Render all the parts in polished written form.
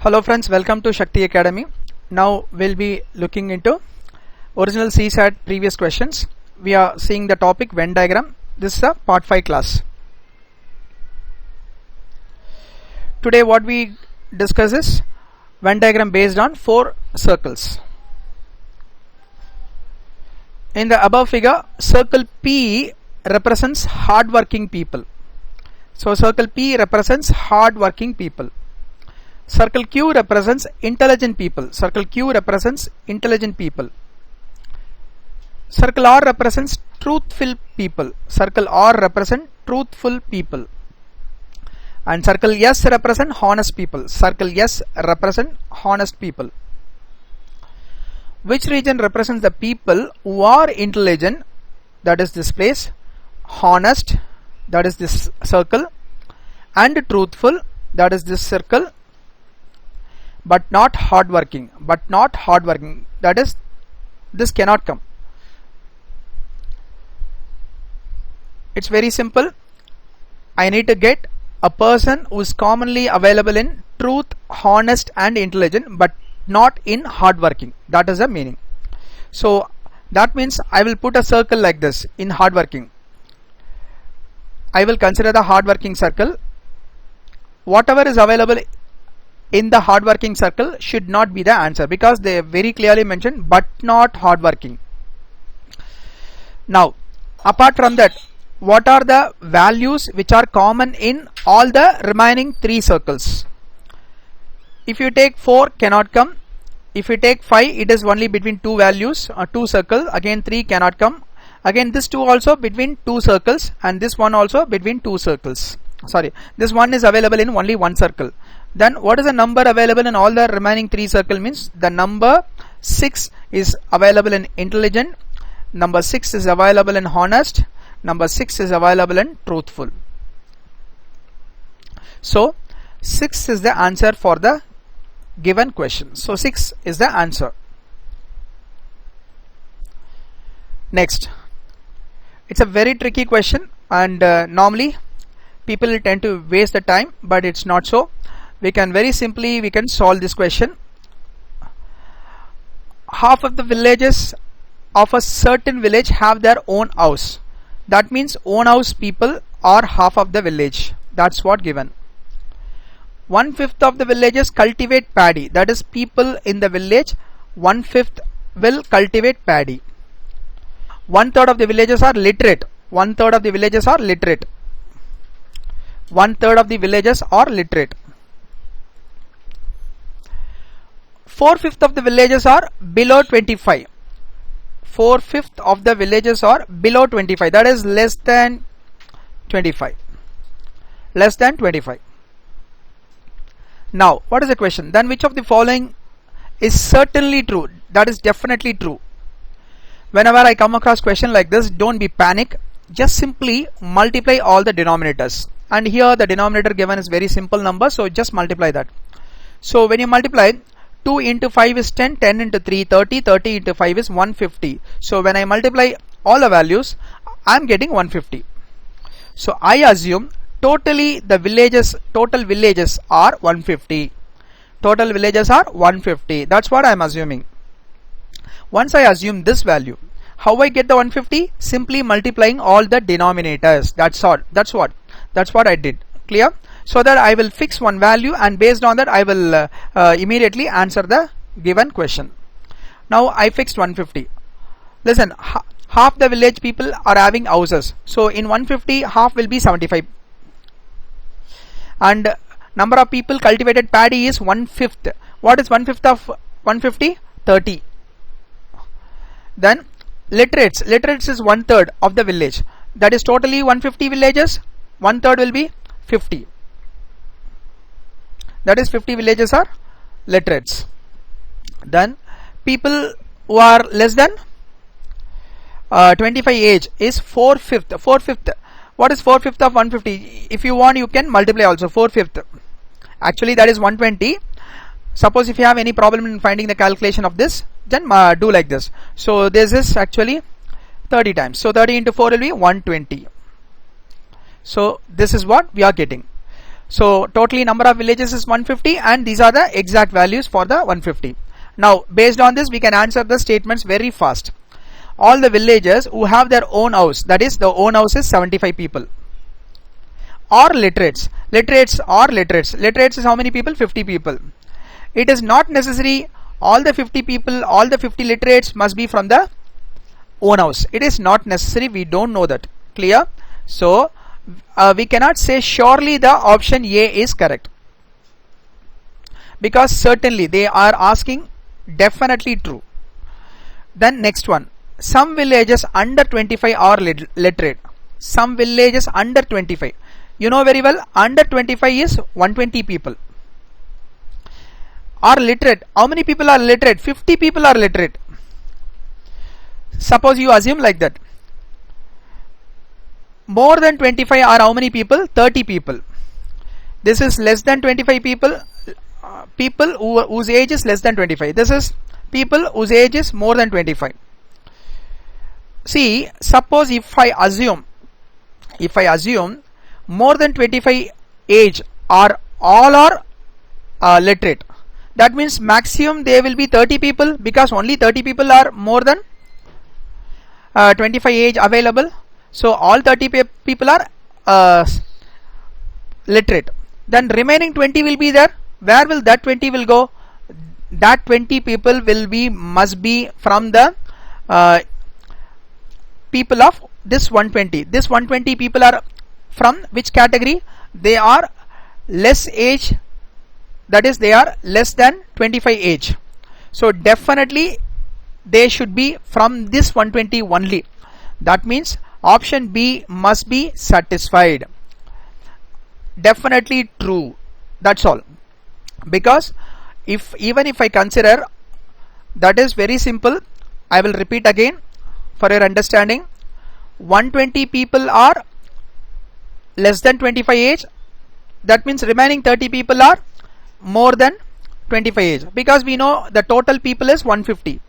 Hello friends, welcome to Shakti Academy. Now we'll be looking into original CSAT previous questions. We are seeing the topic Venn diagram. This is a part 5 class. Today what we discuss is Venn diagram based on 4 circles. In the above figure, circle P represents hard-working people. So circle P represents hard-working people. Circle Q represents intelligent people. Circle Q represents intelligent people. Circle R represents truthful people. Circle R represents truthful people. And circle S represents honest people. Circle S represents honest people. Which region represents the people who are intelligent? That is this place. Honest, that is this circle. And truthful, that is this circle. But not hardworking. But not hardworking. That is, this cannot come. It's very simple. I need to get a person who is commonly available in truth, honest and intelligent, but not in hardworking. That is the meaning. So that means I will put a circle like this in hardworking. I will consider the hardworking circle. Whatever is available in the hardworking circle should not be the answer, because they very clearly mentioned but not hardworking. Now apart from that, what are the values which are common in all the remaining 3 circles? If you take 4, cannot come. If you take 5, it is only between 2 values or 2 circles. Again 3 cannot come. Again this 2 also between 2 circles, and this one also between 2 circles. Sorry, this one is available in only 1 circle. Then what is the number available in all the remaining 3 circles? Means the number 6 is available in intelligent, number 6 is available in honest, number 6 is available in truthful. So 6 is the answer for the given question. So 6 is the answer. Next, it's a very tricky question, and normally people tend to waste the time, but it's not so. We can very simply solve this question. Half of the villages of a certain village have their own house. That means own house people are half of the village. That's what given. 1/5 of the villages cultivate paddy. That is, people in the village 1/5 will cultivate paddy. 1/3 of the villages are literate. 1/3 of the villages are literate. 1/3 of the villages are literate. 4/5 of the villages are below 25. 4/5 of the villages are below 25. That is less than 25. Less than 25. Now, what is the question? Then which of the following is certainly true? That is definitely true. Whenever I come across question like this, don't be panic. Just simply multiply all the denominators. And here the denominator given is very simple number, so just multiply that. So when you multiply, 2 into 5 is 10, 10 into 3 30, 30 into 5 is 150. So when I multiply all the values, I am getting 150. So I assume totally the total villages are 150. Total villages are 150. That's what I am assuming. Once I assume this value, how I get the 150? Simply multiplying all the denominators. That's what I did. Clear? So that I will fix one value, and based on that I will immediately answer the given question. Now I fixed 150. Listen, half the village people are having houses. So in 150, half will be 75. And number of people cultivated paddy is 1/5. What is 1/5 of 150? 30. Then literates is 1/3 of the village. That is totally 150 villages. 1/3 will be 50. That is 50 villages are literates. Then people who are less than 25 age is 4/5. 4/5. What is 4/5 of 150? If you want, you can multiply also. 4/5. Actually that is 120. Suppose if you have any problem in finding the calculation of this, then do like this. So this is actually 30 times. So 30 into 4 will be 120. So this is what we are getting. So totally number of villages is 150, and these are the exact values for the 150. Now based on this we can answer the statements very fast. All the villagers who have their own house, that is the own house is 75 people, or literates. Literates is how many people? 50 people. It is not necessary all the 50 people, all the 50 literates must be from the own house. It is not necessary. We don't know that. Clear? So we cannot say surely the option A is correct, because certainly they are asking definitely true. Then next one, some villages under 25 are literate. Some villages under 25, you know very well, under 25 is 120 people are literate. How many people are literate? 50 people are literate. Suppose you assume like that. More than 25 are how many people? 30 people. This is less than 25 people, whose age is less than 25. This is people whose age is more than 25. See, suppose if I assume more than 25 age are all are literate, that means maximum there will be 30 people, because only 30 people are more than 25 age available. So all 30 people are literate. Then remaining 20 will be there. Where will that 20 will go? That 20 people will be, must be from the people of this 120. This 120 people are from which category? They are less age, that is they are less than 25 age. So definitely they should be from this 120 only. That means option B must be satisfied. Definitely true. That's all. Because even if I consider, that is very simple. I will repeat again for your understanding. 120 people are less than 25 age. That means remaining 30 people are more than 25 age, because we know the total people is 150.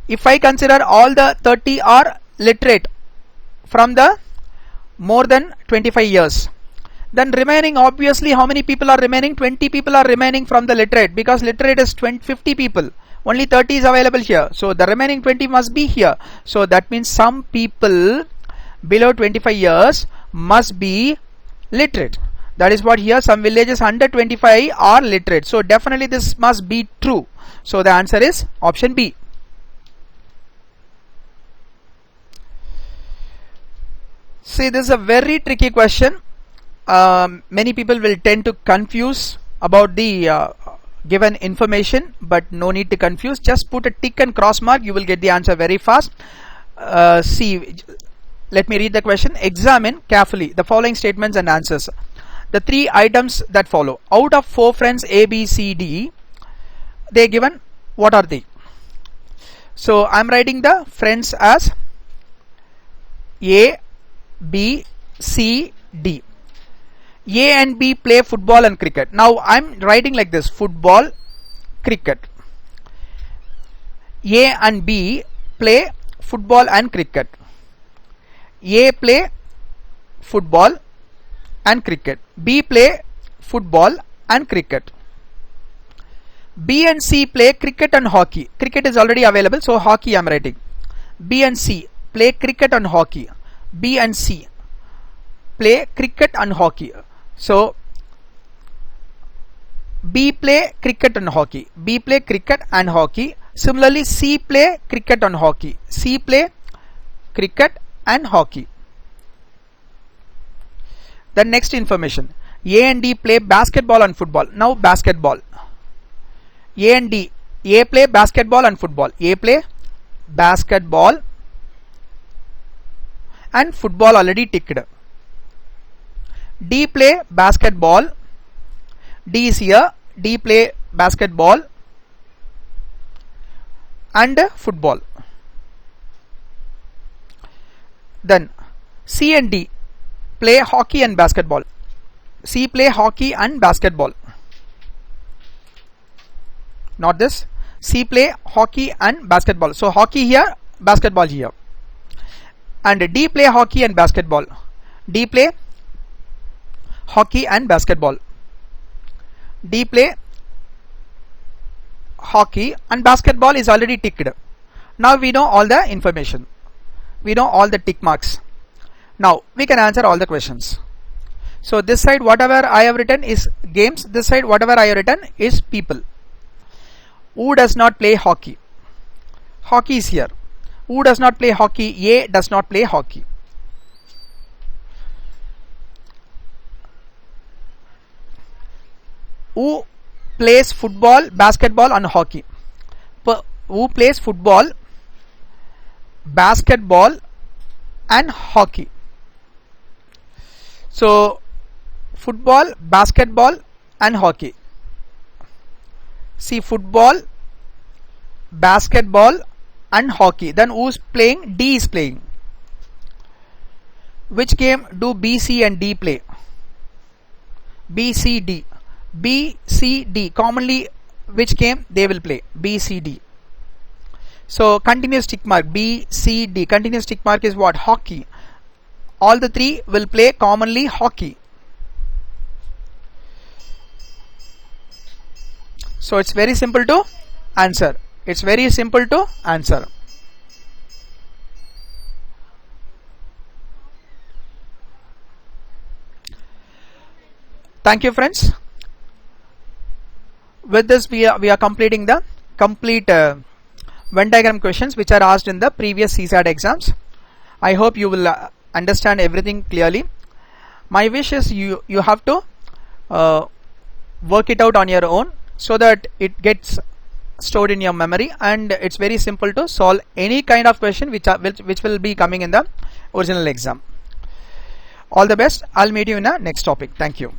If I consider all the 30 are literate from the more than 25 years, then remaining, obviously how many people are remaining? 20 people are remaining from the literate, because literate is 50 people, only 30 is available here. So the remaining 20 must be here. So that means some people below 25 years must be literate. That is what here, some villages under 25 are literate. So definitely this must be true. So the answer is option B. See, this is a very tricky question. Many people will tend to confuse about the given information, but no need to confuse. Just put a tick and cross mark, you will get the answer very fast. See, let me read the question. Examine carefully the following statements and answers. The three items that follow. Out of 4 friends A, B, C, D, they given, what are they? So I am writing the friends as A, B, C, D. A and B play football and cricket. Now I am writing like this: football, cricket. A and B play football and cricket. A play football and cricket. B play football and cricket. B and C play cricket and hockey. Cricket is already available, so hockey I am writing. B and C play cricket and hockey. B and C play cricket and hockey. So B play cricket and hockey. B play cricket and hockey. Similarly, C play cricket and hockey. C play cricket and hockey. The next information: A and D play basketball and football. Now basketball. A and D. A play basketball and football. A play basketball and football, already ticked. D play basketball. D is here. D play basketball and football. Then C and D play hockey and basketball. C play hockey and basketball. Not this. C play hockey and basketball. So hockey here, basketball here. And D play hockey and basketball. D play hockey and basketball. D play hockey and basketball is already ticked. Now we know all the information. We know all the tick marks. Now we can answer all the questions. So this side whatever I have written is games. This side whatever I have written is people. Who does not play hockey? Hockey is here. Who does not play hockey? A does not play hockey. Who plays football, basketball and hockey? Who plays football, basketball and hockey? So football, basketball and hockey. See, football, basketball and hockey. Then who's playing? D is playing. Which game do B, C and D play? B, C, D. B, C, D. Commonly which game they will play? B, C, D. So continuous tick mark. B, C, D. Continuous tick mark is what? Hockey. All the three will play commonly hockey. So it's very simple to answer. It's very simple to answer. Thank you, friends. With this we are completing the complete Venn diagram questions which are asked in the previous CSAT exams. I hope you will understand everything clearly. My wish is you have to work it out on your own so that it gets stored in your memory, and it's very simple to solve any kind of question which will be coming in the original exam. All the best. I'll meet you in the next topic. Thank you.